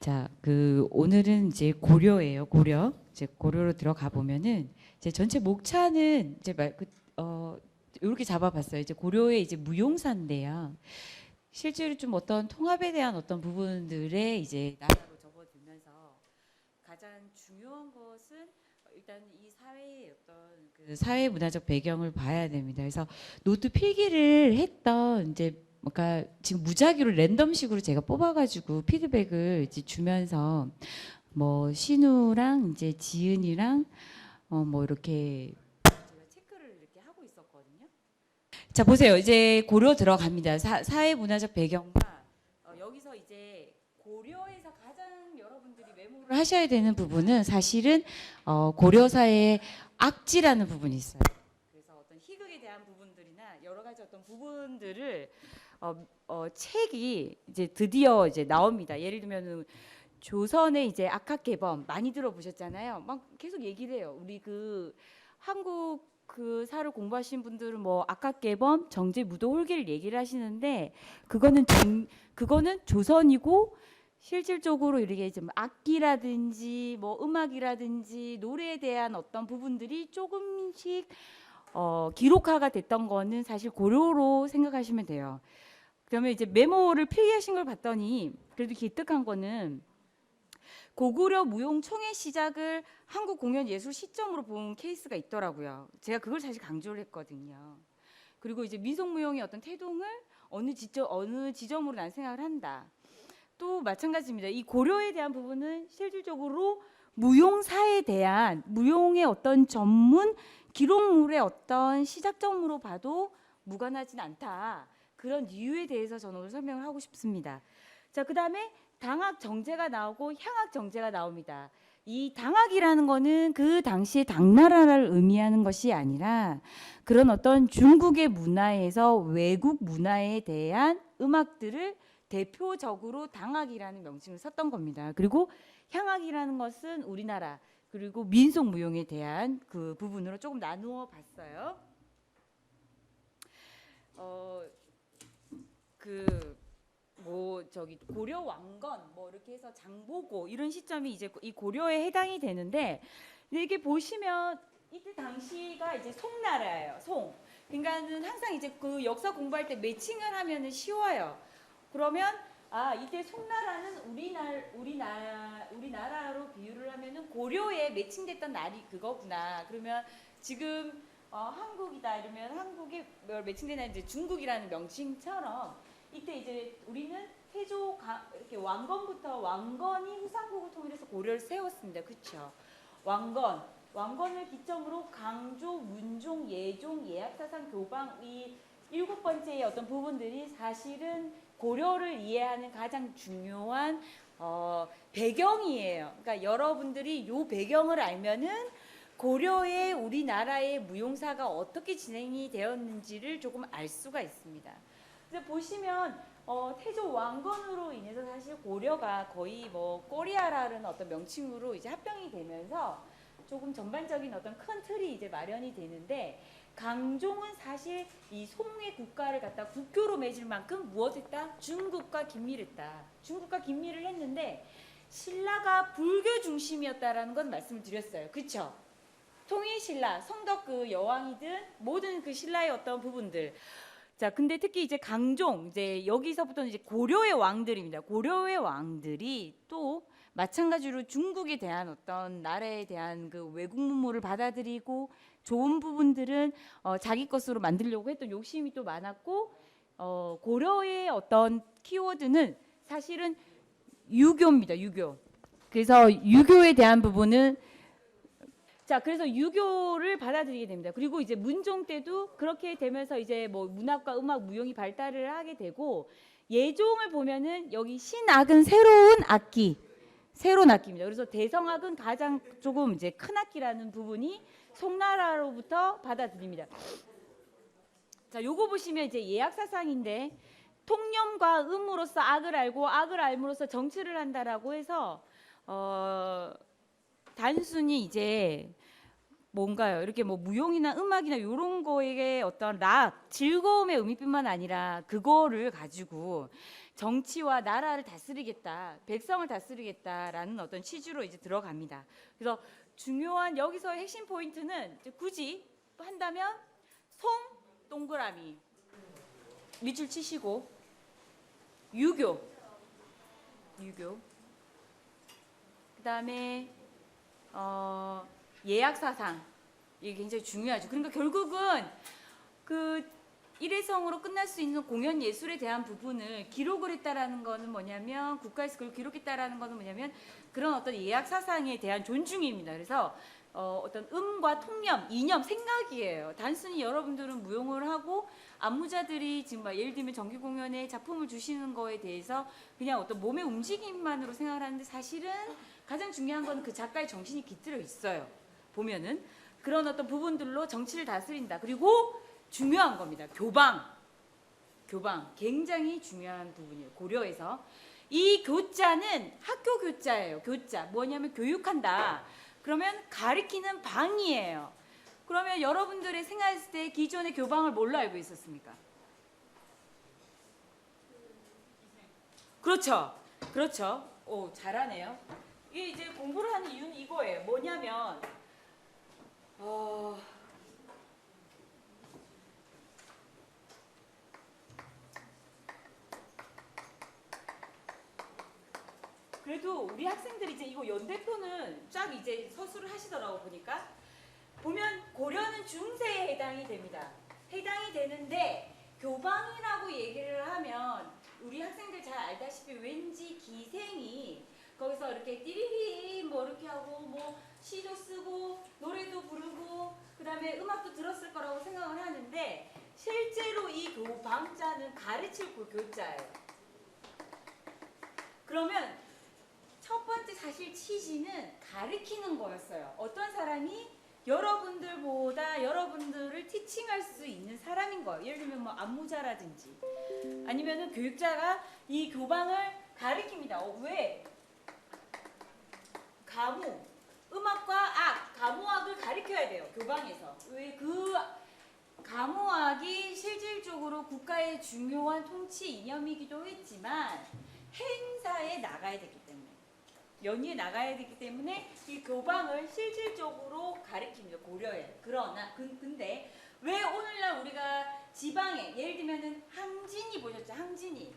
자, 오늘은 이제 고려예요. 고려. 이제 고려로 들어가 보면은 이제 전체 목차는 이제 이렇게 잡아봤어요. 이제 고려의 이제 무용사인데요. 실제로 좀 어떤 통합에 대한 어떤 부분들에 이제 나라로 접어들면서 가장 중요한 것은 일단 이 사회의 어떤 그 사회 문화적 배경을 봐야 됩니다. 그래서 노트 필기를 했던 이제 그러니까 지금 무작위로 랜덤식으로 제가 뽑아가지고 피드백을 이제 주면서 뭐 신우랑 이제 지은이랑 뭐 이렇게 제가 체크를 이렇게 하고 있었거든요. 자 보세요. 이제 고려 들어갑니다. 사회 문화적 배경과 여기서 이제 고려에서 가장 여러분들이 메모를 하셔야 되는 부분은 사실은 고려사의 악지라는 부분이 있어요. 그래서 어떤 희극에 대한 부분들이나 여러 가지 어떤 부분들을 책이 이제 드디어 이제 나옵니다. 예를 들면은 조선의 이제 악학개범 많이 들어보셨잖아요. 막 계속 얘기를 해요. 우리 그 한국 그 사를 공부하신 분들은 뭐 악학개범, 정제무도 홀기를 얘기를 하시는데 그거는 조선이고 실질적으로 이렇게 좀 악기라든지 뭐 음악이라든지 노래에 대한 어떤 부분들이 조금씩 기록화가 됐던 거는 사실 고려로 생각하시면 돼요. 그러면 이제 메모를 필기하신 걸 봤더니 그래도 기특한 거는 고구려 무용 총의 시작을 한국 공연 예술 시점으로 본 케이스가 있더라고요. 제가 그걸 사실 강조를 했거든요. 그리고 이제 민속무용의 어떤 태동을 어느 지점으로 난 생각을 한다. 또 마찬가지입니다. 이 고려에 대한 부분은 실질적으로 무용사에 대한 무용의 어떤 전문 기록물의 어떤 시작점으로 봐도 무관하진 않다. 그런 이유에 대해서 저는 오늘 설명을 하고 싶습니다. 자, 그다음에 당학 정제가 나오고 향학 정제가 나옵니다. 이 당학이라는 거는 그 당시에 당나라를 의미하는 것이 아니라 그런 어떤 중국의 문화에서 외국 문화에 대한 음악들을 대표적으로 당학이라는 명칭을 썼던 겁니다. 그리고 향학이라는 것은 우리나라 그리고 민속 무용에 대한 그 부분으로 조금 나누어 봤어요. 뭐 저기 고려 왕건 뭐 이렇게 해서 장보고 이런 시점이 이제 이 고려에 해당이 되는데 이게 보시면 이때 당시가 이제 송나라예요. 송. 그러니까는 항상 이제 그 역사 공부할 때 매칭을 하면은 쉬워요. 그러면 이때 송나라는 우리나라로 비유를 하면은 고려에 매칭됐던 날이 그거구나. 그러면 지금 한국이다 이러면 한국에 매칭된 날이 이제 중국이라는 명칭처럼 이때 이제 우리는 태조 이렇게 왕건이 후삼국을 통일해서 고려를 세웠습니다. 그렇죠? 왕건을 기점으로 강조, 문종, 예종, 예약사상, 교방 이 7번째의 어떤 부분들이 사실은 고려를 이해하는 가장 중요한 배경이에요. 그러니까 여러분들이 이 배경을 알면은 고려의 우리나라의 무용사가 어떻게 진행이 되었는지를 조금 알 수가 있습니다. 그래서 보시면 태조 왕건으로 인해서 사실 고려가 거의 뭐 꼬리아라는 어떤 명칭으로 이제 합병이 되면서 조금 전반적인 어떤 큰 틀이 이제 마련이 되는데 강종은 사실 이 송의 국가를 갖다 국교로 맺을 만큼 무엇했다? 중국과 긴밀했다. 중국과 긴밀을 했는데 신라가 불교 중심이었다라는 건 말씀을 드렸어요. 그렇죠? 통일신라, 성덕 그 여왕이든 모든 그 신라의 어떤 부분들. 자, 근데 특히 이제 강종, 이제 여기서부터는 이제 고려의 왕들입니다. 고려의 왕들이 또 마찬가지로 중국에 대한 어떤 나라에 대한 그 외국 문물을 받아들이고 좋은 부분들은 자기 것으로 만들려고 했던 욕심이 또 많았고 고려의 어떤 키워드는 사실은 유교입니다. 유교. 그래서 유교에 대한 부분은 자, 그래서 유교를 받아들이게 됩니다. 그리고 이제 문종 때도 그렇게 되면서 이제 뭐 문학과 음악, 무용이 발달을 하게 되고 예종을 보면은 여기 신악은 새로운 악기입니다. 그래서 대성악은 가장 조금 이제 큰 악기라는 부분이 송나라로부터 받아들입니다. 자, 요거 보시면 이제 예약사상인데 통념과 음으로써 악을 알고 악을 알므로써 정치를 한다라고 해서 단순히 이제 뭔가요? 이렇게 뭐 무용이나 음악이나 이런 거에 어떤 즐거움의 의미뿐만 아니라 그거를 가지고 정치와 나라를 다스리겠다, 백성을 다스리겠다라는 어떤 취지로 이제 들어갑니다. 그래서 중요한 여기서 핵심 포인트는 굳이 한다면 송 동그라미 밑줄 치시고 유교, 그다음에 예약 사상 이게 굉장히 중요하죠. 그러니까 결국은 그 일회성으로 끝날 수 있는 공연 예술에 대한 부분을 기록을 했다라는 거는 뭐냐면 국가에서 그걸 기록했다라는 거는 뭐냐면 그런 어떤 예약 사상에 대한 존중입니다. 그래서 어떤 음과 통념, 이념, 생각이에요. 단순히 여러분들은 무용을 하고 안무자들이 지금 막 예를 들면 정기 공연에 작품을 주시는 거에 대해서 그냥 어떤 몸의 움직임만으로 생각을 하는데 사실은 가장 중요한 건 그 작가의 정신이 깃들어 있어요. 보면은 그런 어떤 부분들로 정치를 다스린다. 그리고 중요한 겁니다. 교방 굉장히 중요한 부분이에요. 고려에서 이 교자는 학교 교자예요. 교자 뭐냐면 교육한다. 그러면 가리키는 방이에요. 그러면 여러분들의 생활했을 때 기존의 교방을 뭘로 알고 있었습니까? 그렇죠. 오, 잘하네요. 이게 이제 공부를 하는 이유는 이거예요. 뭐냐면 그래도 우리 학생들이 이제 이거 연대표는 쫙 이제 서술을 하시더라고 보니까 보면 고려는 중세에 해당이 됩니다. 해당이 되는데 교방이라고 얘기를 하면 우리 학생들 잘 알다시피 왠지 기생이 거기서 이렇게 띠리리 뭐 이렇게 하고 뭐 시도 쓰고 노래도 부르고 그다음에 음악도 들었을 거라고 생각을 하는데 실제로 이 교방자는 가르칠 교자예요. 그러면 첫 번째 사실 취지는 가르치는 거였어요. 어떤 사람이 여러분들보다 여러분들을 티칭할 수 있는 사람인 거예요. 예를 들면 뭐 안무자라든지 아니면은 교육자가 이 교방을 가르칩니다. 왜? 가무, 음악과 가무악을 가르쳐야 돼요. 교방에서. 왜 그 가무악이 실질적으로 국가의 중요한 통치 이념이기도 했지만 행사에 나가야 되기 때문에 연희에 나가야 되기 때문에 이 교방을 실질적으로 가르칩니다. 고려에. 그러나 근데 왜 오늘날 우리가 지방에 예를 들면은 항진이 보셨죠? 항진이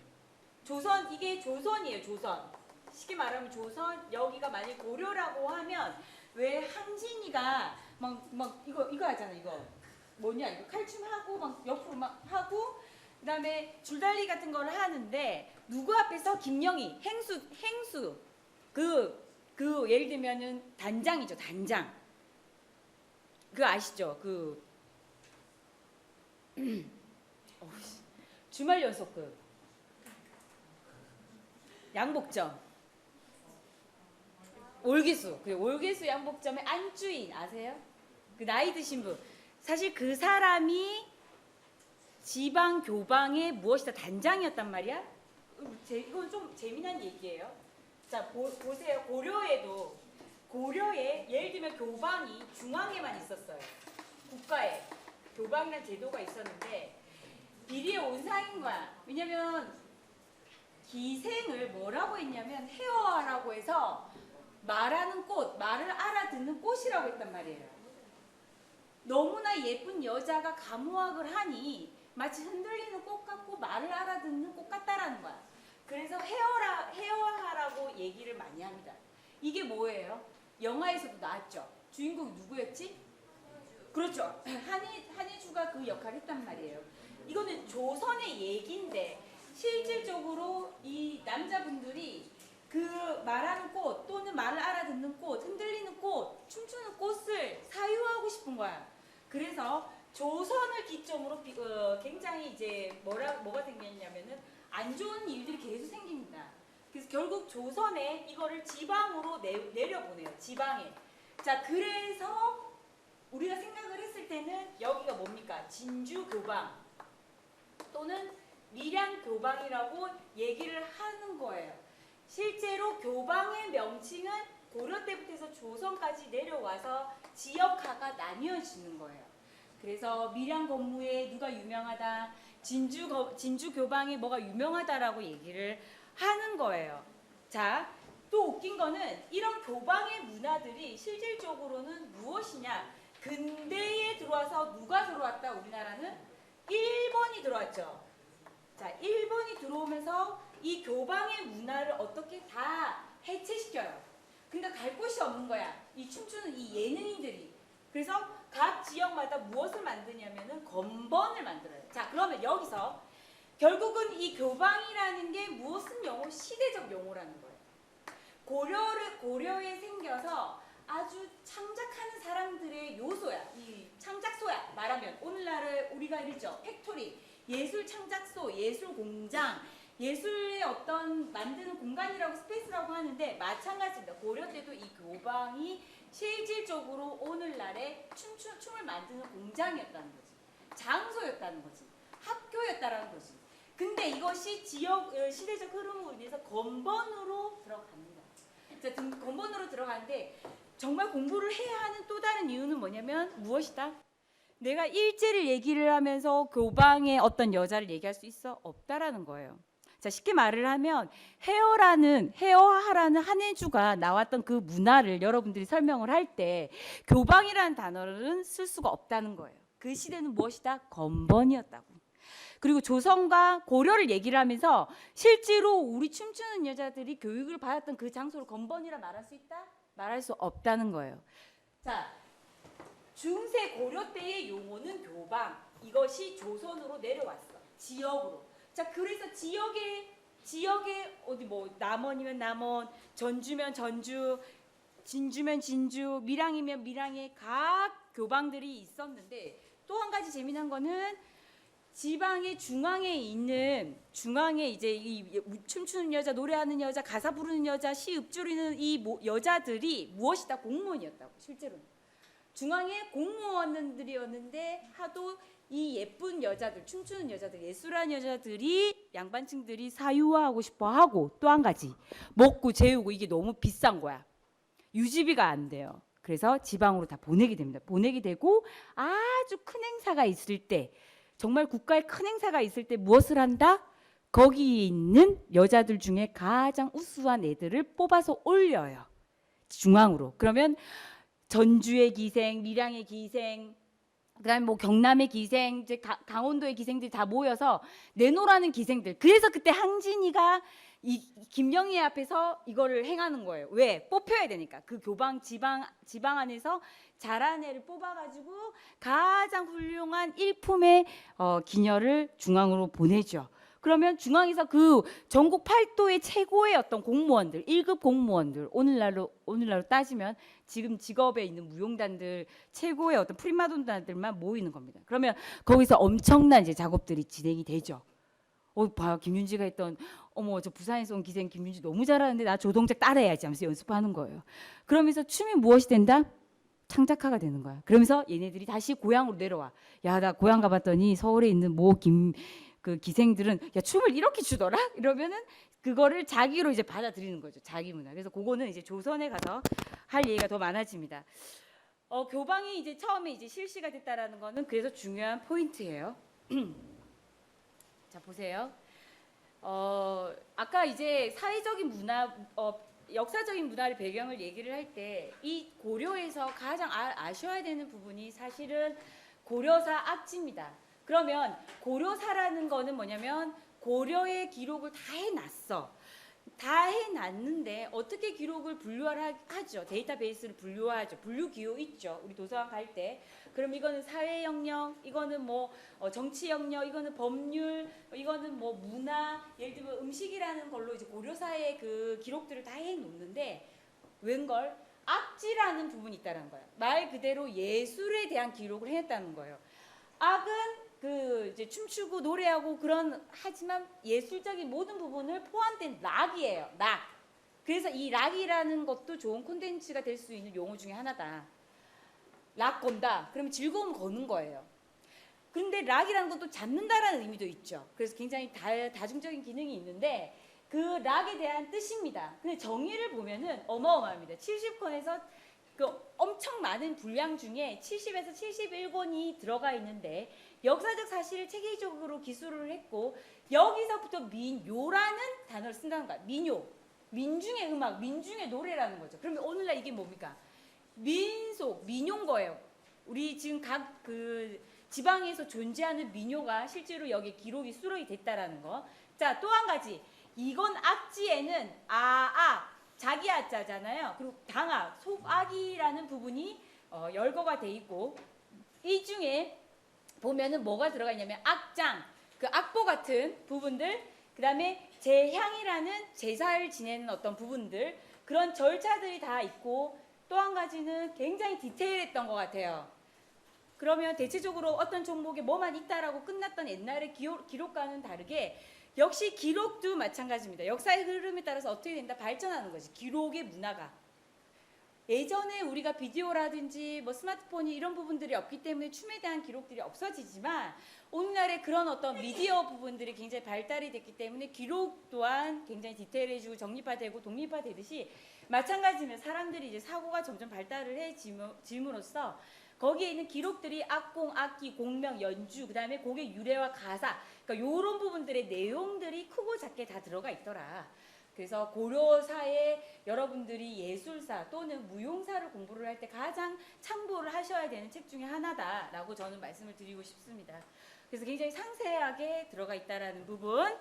조선 이게 조선이에요. 조선 쉽게 말하면 조선 여기가 만약 고려라고 하면 왜 항진이가 막 이거 하잖아. 이거 뭐냐 이거 칼춤하고 막 옆으로 막 하고 그다음에 줄달리 같은 거를 하는데 누구 앞에서 김영희 행수 그 예를 들면은 단장이죠. 단장 그 아시죠? 그 주말 연속극 양복점 올개수 그 올개수 양복점의 안주인 아세요? 그 나이 드신 분 사실 그 사람이 지방 교방의 무엇이다 단장이었단 말이야. 이건 좀 재미난 얘기예요. 자 보세요. 고려에 예를 들면 교방이 중앙에만 있었어요. 국가에 교방이라는 제도가 있었는데 비리의 온상인 거야. 왜냐면 기생을 뭐라고 했냐면 헤어라고 해서 말하는 꽃, 말을 알아듣는 꽃이라고 했단 말이에요. 너무나 예쁜 여자가 가무악을 하니 마치 흔들리는 꽃 같고 말을 알아듣는 꽃 같다라는 거야. 그래서 헤어하라고 얘기를 많이 합니다. 이게 뭐예요? 영화에서도 나왔죠. 주인공이 누구였지? 그렇죠. 한희주가 그 역할을 했단 말이에요. 이거는 조선의 얘기인데 실질적으로 이 남자분들이 그 말하는 꽃 또는 말을 알아듣는 꽃, 흔들리는 꽃, 춤추는 꽃을 사유하고 싶은 거야. 그래서 조선을 기점으로 굉장히 이제 뭐가 생겼냐면은 안 좋은 일들이 계속 생깁니다. 그래서 결국 조선에 이거를 지방으로 내려보내요. 지방에. 자, 그래서 우리가 생각을 했을 때는 여기가 뭡니까? 진주 교방 또는 밀양 교방이라고 얘기를 하는 거예요. 실제로 교방의 명칭은 고려 때부터 해서 조선까지 내려와서 지역화가 나뉘어지는 거예요. 그래서 밀양 건무에 누가 유명하다, 진주 교방에 뭐가 유명하다라고 얘기를 하는 거예요. 자, 또 웃긴 거는 이런 교방의 문화들이 실질적으로는 무엇이냐? 근대에 들어와서 누가 들어왔다? 우리나라는 일본이 들어왔죠. 자, 일본이 들어오면서 이 교방의 문화를 어떻게 다 해체시켜요. 그러니까 갈 곳이 없는 거야. 이 춤추는 이 예능인들이. 그래서 각 지역마다 무엇을 만드냐면은 건번을 만들어요. 자, 그러면 여기서 결국은 이 교방이라는 게 무슨 용어? 시대적 용어라는 거예요. 고려에 생겨서 아주 창작하는 사람들의 요소야. 이 창작소야. 말하면 오늘날에 우리가 이러죠. 팩토리, 예술 창작소, 예술 공장, 예술의 어떤 만드는 공간이라고 스페이스라고 하는데 마찬가지입니다. 고려 때도 이 교방이 실질적으로 오늘날의 춤을 만드는 공장이었다는 거지. 장소였다는 거지. 학교였다라는 거지. 근데 이것이 시대적 흐름으로 인해서 건번으로 들어갑니다. 자, 건번으로 들어가는데 정말 공부를 해야 하는 또 다른 이유는 뭐냐면 무엇이다? 내가 일제를 얘기를 하면서 교방의 어떤 여자를 얘기할 수 있어? 없다라는 거예요. 자, 쉽게 말을 하면 헤어하라는 한해주가 나왔던 그 문화를 여러분들이 설명을 할 때 교방이라는 단어는 쓸 수가 없다는 거예요. 그 시대는 무엇이다? 건번이었다고. 그리고 조선과 고려를 얘기를 하면서 실제로 우리 춤추는 여자들이 교육을 받았던 그 장소를 건번이라 말할 수 있다? 말할 수 없다는 거예요. 자, 중세 고려 때의 용어는 교방. 이것이 조선으로 내려왔어. 지역으로. 자, 그래서 지역에 어디 뭐 남원이면 남원, 전주면 전주, 진주면 진주, 밀양이면 밀양의 각 교방들이 있었는데 또 한 가지 재미난 거는 지방의 중앙에 이제 이 춤추는 여자, 노래하는 여자, 가사 부르는 여자, 시 읊조리는 이 여자들이 무엇이다? 공무원이었다고. 실제로는 중앙에 공무원들이었는데 하도 이 예쁜 여자들, 춤추는 여자들, 예술하는 여자들이 양반층들이 사유화하고 싶어하고 또 한 가지 먹고 재우고 이게 너무 비싼 거야. 유지비가 안 돼요. 그래서 지방으로 다 보내게 됩니다. 보내게 되고 아주 큰 행사가 있을 때 정말 국가의 큰 행사가 있을 때 무엇을 한다? 거기 있는 여자들 중에 가장 우수한 애들을 뽑아서 올려요. 중앙으로. 그러면 전주의 기생, 밀양의 기생, 그다음에 뭐 경남의 기생, 이제 강원도의 기생들이 다 모여서 내놓으라는 기생들. 그래서 그때 항진이가 이 김영희 앞에서 이거를 행하는 거예요. 왜? 뽑혀야 되니까. 그 교방 지방 안에서 잘한 애를 뽑아가지고 가장 훌륭한 일품의 기녀를 중앙으로 보내죠. 그러면 중앙에서 그 전국 8도의 최고의 어떤 공무원들, 1급 공무원들, 오늘날로 따지면 지금 직업에 있는 무용단들, 최고의 어떤 프리마돈단들만 모이는 겁니다. 그러면 거기서 엄청난 이제 작업들이 진행이 되죠. 봐, 김윤지가 했던 어머 저 부산에서 온 기생 김윤지 너무 잘하는데 나 저 동작 따라해야지 하면서 연습하는 거예요. 그러면서 춤이 무엇이 된다? 창작화가 되는 거야. 그러면서 얘네들이 다시 고향으로 내려와. 야, 나 고향 가봤더니 서울에 있는 그 기생들은 야 춤을 이렇게 추더라? 이러면은 그거를 자기로 이제 받아들이는 거죠. 자기 문화. 그래서 그거는 이제 조선에 가서 할 얘기가 더 많아집니다. 교방이 이제 처음에 이제 실시가 됐다라는 거는 그래서 중요한 포인트예요. 자, 보세요. 아까 이제 사회적인 문화, 역사적인 문화를 배경을 얘기를 할 때 이 고려에서 가장 아셔야 되는 부분이 사실은 고려사 악지입니다. 그러면 고려사라는 거는 뭐냐면 고려의 기록을 다 해놨어. 다 해놨는데 어떻게 기록을 분류하죠? 데이터베이스를 분류하죠. 분류기호 있죠. 우리 도서관 갈 때. 그럼 이거는 사회 영역, 이거는 뭐 정치 영역, 이거는 법률, 이거는 뭐 문화, 예를 들면 음식이라는 걸로 이제 고려사의 그 기록들을 다 해놓는데 웬걸 악지라는 부분이 있다는 거예요. 말 그대로 예술에 대한 기록을 해냈다는 거예요. 악은 그 이제 춤추고 노래하고 하지만 예술적인 모든 부분을 포함된 락이에요. 락. 그래서 이 락이라는 것도 좋은 콘텐츠가 될 수 있는 용어 중에 하나다. 락 건다. 그러면 즐거움 거는 거예요. 그런데 락이라는 것도 잡는다라는 의미도 있죠. 그래서 굉장히 다중적인 기능이 있는데 그 락에 대한 뜻입니다. 근데 정의를 보면은 어마어마합니다. 70권에서 그 엄청 많은 분량 중에 70에서 71권이 들어가 있는데 역사적 사실을 체계적으로 기술을 했고 여기서부터 민요라는 단어를 쓴다는 거야. 민요. 민중의 음악, 민중의 노래라는 거죠. 그러면 오늘날 이게 뭡니까? 민속, 민요인 거예요. 우리 지금 각 그 지방에서 존재하는 민요가 실제로 여기 기록이 수록이 됐다라는 거. 자, 또 한 가지. 이건 악지에는 자기 아자잖아요. 그리고 당악, 속악이라는 부분이 열거가 돼 있고 이 중에 보면은 뭐가 들어가 있냐면 악장, 그 악보 같은 부분들, 그 다음에 제향이라는 제사를 지내는 어떤 부분들, 그런 절차들이 다 있고 또 한 가지는 굉장히 디테일했던 것 같아요. 그러면 대체적으로 어떤 종목에 뭐만 있다라고 끝났던 옛날의 기록과는 다르게 역시 기록도 마찬가지입니다. 역사의 흐름에 따라서 어떻게 된다? 발전하는 거지. 기록의 문화가. 예전에 우리가 비디오라든지 뭐 스마트폰이 이런 부분들이 없기 때문에 춤에 대한 기록들이 없어지지만 오늘날의 그런 어떤 미디어 부분들이 굉장히 발달이 됐기 때문에 기록 또한 굉장히 디테일해지고 정립화되고 독립화되듯이 마찬가지면 사람들이 이제 사고가 점점 발달을 해짐으로써 거기에 있는 기록들이 악공, 악기, 공명, 연주, 그 다음에 곡의 유래와 가사, 그러니까 이런 부분들의 내용들이 크고 작게 다 들어가 있더라. 그래서 고려사에 여러분들이 예술사 또는 무용사를 공부를 할 때 가장 참고를 하셔야 되는 책 중에 하나다라고 저는 말씀을 드리고 싶습니다. 그래서 굉장히 상세하게 들어가 있다라는 부분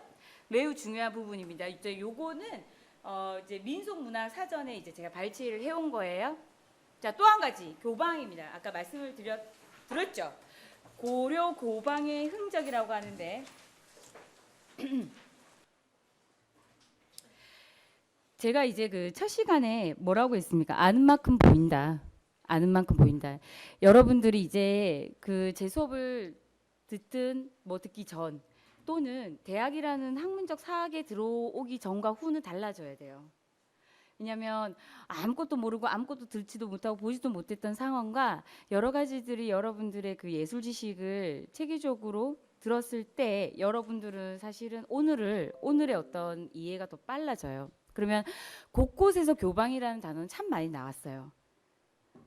매우 중요한 부분입니다. 이제 요거는 이제 민속문화 사전에 이제 제가 발췌를 해온 거예요. 자, 또 한 가지 교방입니다. 아까 말씀을 드렸죠. 고려 고방의 흔적이라고 하는데 제가 이제 그 첫 시간에 뭐라고 했습니까? 아는 만큼 보인다. 아는 만큼 보인다. 여러분들이 이제 그 제 수업을 듣든 뭐 듣기 전 또는 대학이라는 학문적 사학에 들어오기 전과 후는 달라져야 돼요. 왜냐하면 아무것도 모르고 아무것도 듣지도 못하고 보지도 못했던 상황과 여러 가지들이 여러분들의 그 예술 지식을 체계적으로 들었을 때 여러분들은 사실은 오늘의 어떤 이해가 더 빨라져요. 그러면 곳곳에서 교방이라는 단어는 참 많이 나왔어요.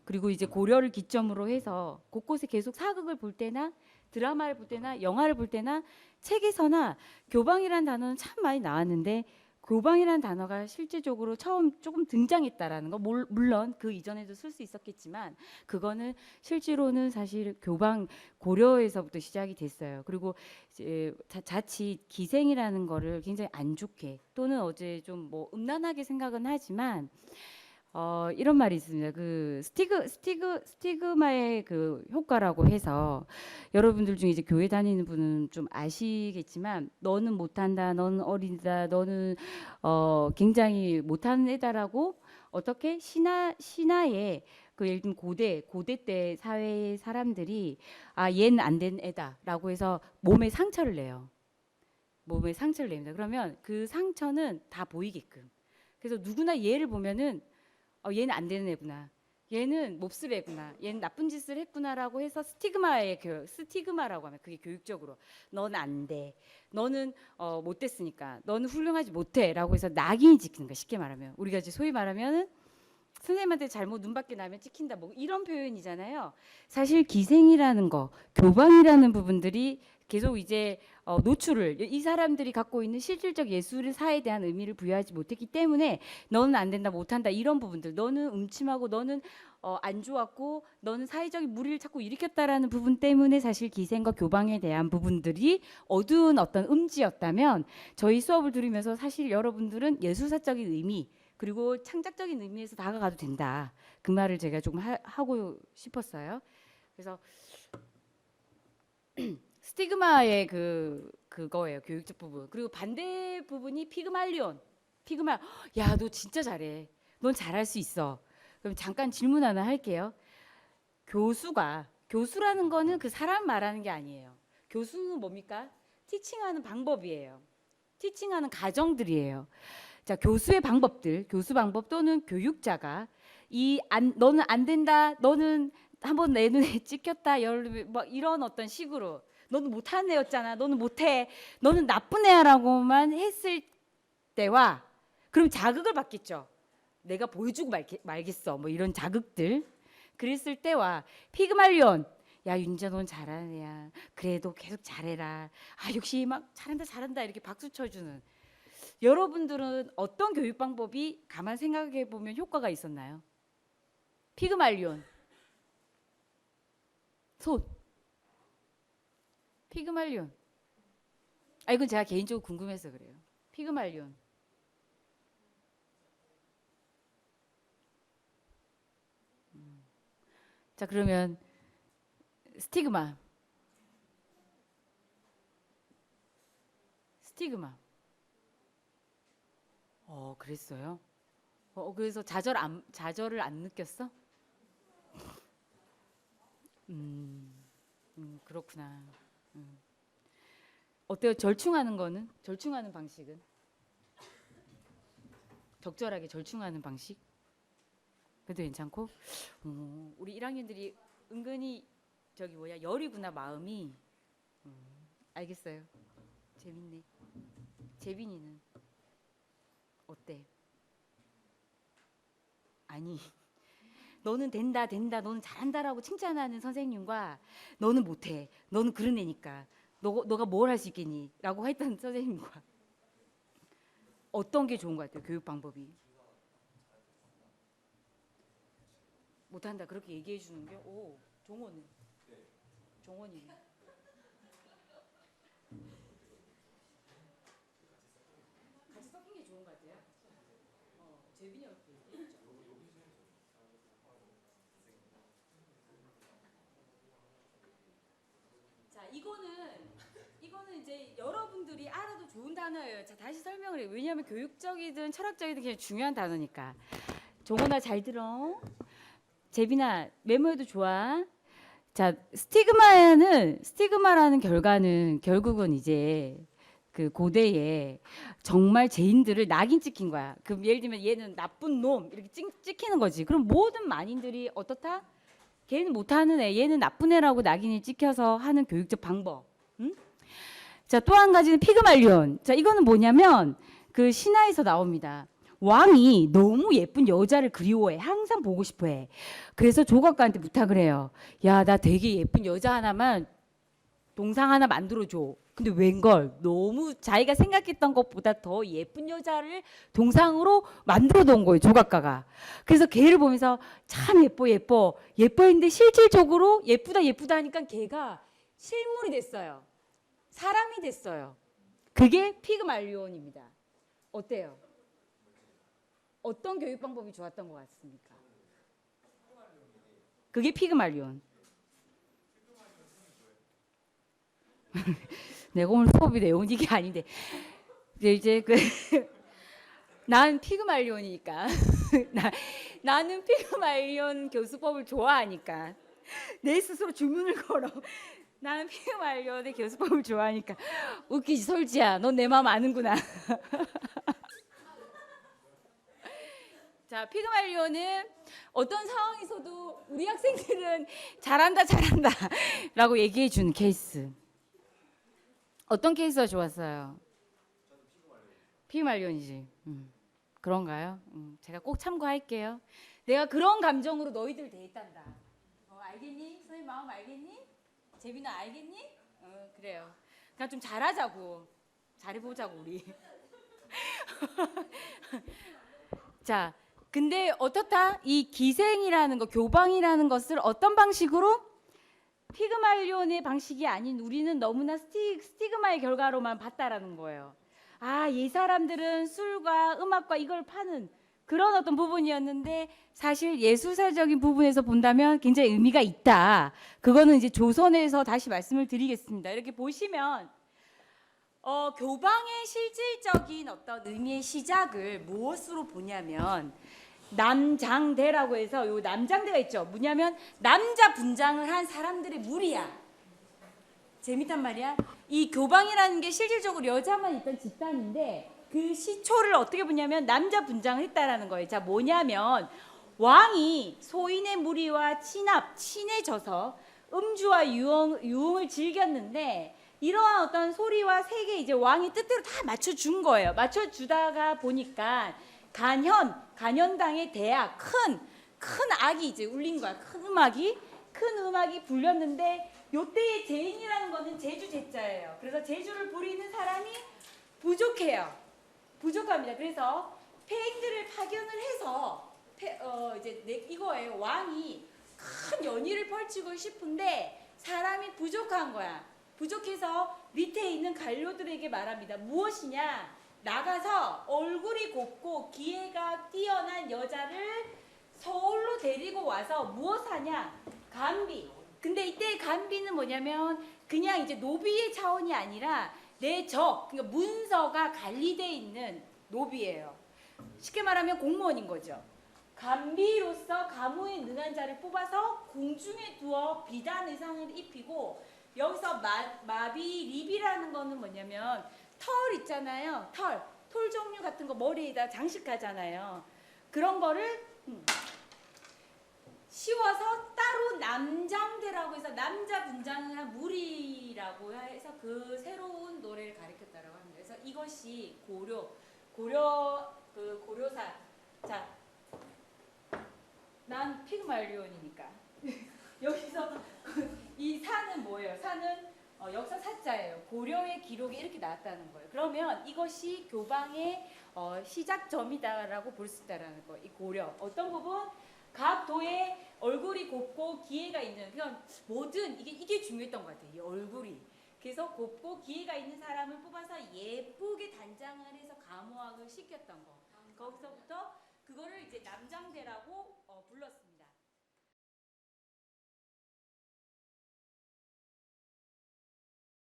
그리고 이제 고려를 기점으로 해서 곳곳에 계속 사극을 볼 때나 드라마를 볼 때나 영화를 볼 때나 책에서나 교방이라는 단어는 참 많이 나왔는데 교방이라는 단어가 실제적으로 처음 조금 등장했다라는 거 물론 그 이전에도 쓸 수 있었겠지만 그거는 실제로는 사실 교방 고려에서부터 시작이 됐어요. 그리고 이제 자칫 기생이라는 거를 굉장히 안 좋게 또는 어제 좀 뭐 음란하게 생각은 하지만 이런 말이 있습니다. 그 스티그마의 그 효과라고 해서 여러분들 중에 이제 교회 다니는 분은 좀 아시겠지만 너는 못한다, 너는 어린다, 너는 굉장히 못하는 애다라고 어떻게 신화의 그 예를 들면 고대 때 사회의 사람들이 얘는 안 된 애다라고 해서 몸에 상처를 내요. 몸에 상처를 냅니다. 그러면 그 상처는 다 보이게끔. 그래서 누구나 얘를 보면은 얘는 안 되는 애구나. 얘는 몹쓸 애구나. 얘는 나쁜 짓을 했구나라고 해서 스티그마라고 하면 그게 교육적으로 넌 안 돼. 너는 못 됐으니까. 너는 훌륭하지 못해라고 해서 낙인이 찍히는 거야. 쉽게 말하면 우리가 이제 소위 말하면은 선생님한테 잘못 눈 밖에 나면 찍힌다 뭐 이런 표현이잖아요. 사실 기생이라는 거, 교방이라는 부분들이 계속 이제 노출을 이 사람들이 갖고 있는 실질적 예술의 사에 대한 의미를 부여하지 못했기 때문에 너는 안 된다 못한다 이런 부분들 너는 음침하고 너는 안 좋았고 너는 사회적인 무리를 자꾸 일으켰다라는 부분 때문에 사실 기생과 교방에 대한 부분들이 어두운 어떤 음지였다면 저희 수업을 들으면서 사실 여러분들은 예술사적인 의미 그리고 창작적인 의미에서 다가가도 된다. 그 말을 제가 조금 하고 싶었어요. 그래서 스티그마의 그거예요. 교육적 부분. 그리고 반대 부분이 피그말리온. 야, 너 진짜 잘해. 넌 잘할 수 있어. 그럼 잠깐 질문 하나 할게요. 교수라는 거는 그 사람 말하는 게 아니에요. 교수는 뭡니까? 티칭하는 방법이에요. 티칭하는 가정들이에요. 자, 교수 방법 또는 교육자가 너는 안 된다, 너는 한번 내 눈에 찍혔다, 뭐 이런 어떤 식으로 너는 못하는 애였잖아, 너는 못해, 너는 나쁜 애야라고만 했을 때와 그럼 자극을 받겠죠. 내가 보여주고 말겠어. 뭐 이런 자극들. 그랬을 때와 피그말리온 야 윤지야 넌 잘하는 애야. 그래도 계속 잘해라. 아 역시 막 잘한다 이렇게 박수 쳐주는 여러분들은 어떤 교육 방법이 가만 생각해 보면 효과가 있었나요? 피그말리온 손 피그말리온 이건 제가 개인적으로 궁금해서 그래요. 피그말리온 자 그러면 스티그마 그랬어요? 그래서 좌절을 안 느꼈어? 그렇구나. 어때요? 절충하는 방식은? 적절하게 절충하는 방식? 그래도 괜찮고? 우리 1학년들이 은근히 여리구나 마음이. 알겠어요. 재밌네. 재빈이는 어때? 아니 너는 된다 너는 잘한다라고 칭찬하는 선생님과 너는 못해 너는 그런 애니까 너가 뭘 할 수 있겠니? 라고 했던 선생님과 어떤 게 좋은 것 같아요? 교육 방법이 못한다 그렇게 얘기해 주는 게 종원이 같이 섞인 게 좋은 것 같아요. 재빈이 형도 얘기했죠. 자 이거는 이제 여러분들이 알아도 좋은 단어예요. 자 다시 설명을 해요. 왜냐하면 교육적이든 철학적이든 그냥 중요한 단어니까. 종원아 잘 들어. 재빈아 메모해도 좋아. 자 스티그마라는 결과는 결국은 이제 그 고대에 정말 죄인들을 낙인 찍힌 거야. 그 예를 들면 얘는 나쁜 놈 이렇게 찍히는 거지. 그럼 모든 만인들이 어떻다? 걔는 못하는 애, 얘는 나쁜 애라고 낙인이 찍혀서 하는 교육적 방법. 응? 자, 또 한 가지는 피그말리온. 자, 이거는 뭐냐면 그 신화에서 나옵니다. 왕이 너무 예쁜 여자를 그리워해. 항상 보고 싶어해. 그래서 조각가한테 부탁을 해요. 야, 나 되게 예쁜 여자 하나만 동상 하나 만들어줘. 근데 웬걸 너무 자기가 생각했던 것보다 더 예쁜 여자를 동상으로 만들어 놓은 거예요. 조각가가. 그래서 걔를 보면서 참 예뻐 했는데 실질적으로 예쁘다 하니까 걔가 실물이 됐어요. 사람이 됐어요. 그게 피그말리온입니다. 어때요? 어떤 교육 방법이 좋았던 것 같습니까? 그게 피그말리온. 내가 오늘 수업이 내용 이게 아닌데 이제 난 피그말리온이니까 나는 피그말리온 교수법을 좋아하니까 내 스스로 주문을 걸어. 나는 피그말리온의 교수법을 좋아하니까. 웃기지 솔지야. 넌 내 마음 아는구나. 자, 피그말리온은 어떤 상황에서도 우리 학생들은 잘한다 라고 얘기해 준 케이스. 어떤 케이스가 좋았어요? 피그말리온이지. 그런가요? 제가 꼭 참고할게요. 내가 그런 감정으로 너희들 대했단다. 알겠니? 선생님 마음 알겠니? 재빈아 알겠니? 그래요. 그냥 좀 잘하자고. 잘해보자고 우리. 자, 근데 어떻다? 이 기생이라는 거, 교방이라는 것을 어떤 방식으로? 피그말리온의 방식이 아닌 우리는 너무나 스티그마의 결과로만 봤다라는 거예요. 이 사람들은 술과 음악과 이걸 파는 그런 어떤 부분이었는데 사실 예술사적인 부분에서 본다면 굉장히 의미가 있다. 그거는 이제 조선에서 다시 말씀을 드리겠습니다. 이렇게 보시면 교방의 실질적인 어떤 의미의 시작을 무엇으로 보냐면 남장대라고 해서 요 남장대가 있죠. 뭐냐면 남자 분장을 한 사람들의 무리야. 재밌단 말이야. 이 교방이라는 게 실질적으로 여자만 있던 집단인데 그 시초를 어떻게 보냐면 남자 분장을 했다라는 거예요. 자, 뭐냐면 왕이 소인의 무리와 친해져서 음주와 유흥을 즐겼는데 이러한 어떤 소리와 색에 이제 왕이 뜻대로 다 맞춰준 거예요. 맞춰주다가 보니까 간현당의 대악, 큰 악이 이제 울린 거야. 큰 음악이 불렸는데 요때의 제인이라는 거는 제주 제자예요. 그래서 제주를 부리는 사람이 부족합니다. 그래서 폐행들을 파견을 해서 이거예요. 왕이 큰 연희를 펼치고 싶은데 사람이 부족한 거야. 부족해서 밑에 있는 관료들에게 말합니다. 무엇이냐? 나가서 얼굴이 곱고 기회가 뛰어난 여자를 서울로 데리고 와서 무엇 하냐? 간비. 근데 이때 간비는 뭐냐면 그냥 이제 노비의 차원이 아니라 그러니까 문서가 관리되어 있는 노비예요. 쉽게 말하면 공무원인 거죠. 간비로서 가무에 능한 자를 뽑아서 궁중에 두어 비단 의상을 입히고 여기서 마비립이라는 거는 뭐냐면 털 있잖아요. 털 종류 같은 거 머리에다 장식하잖아요. 그런 거를 씌워서 따로 남장대라고 해서 남자 분장을 한 무리라고 해서 그 새로운 노래를 가리켰다라고 합니다. 그래서 이것이 고려사. 자, 난 피그말리온이니까 여기서 이 사는 뭐예요? 사는 역사 사자예요. 고려의 기록이 이렇게 나왔다는 거예요. 그러면 이것이 교방의 시작점이다라고 볼 수 있다라는 거예요. 이 고려 어떤 부분? 각 도의 얼굴이 곱고 기회가 있는 그냥 모든 이게 중요했던 것 같아요. 이 얼굴이. 그래서 곱고 기회가 있는 사람을 뽑아서 예쁘게 단장을 해서 감호학을 시켰던 거. 거기서부터 그거를 이제 남장대라고 불렀습니다.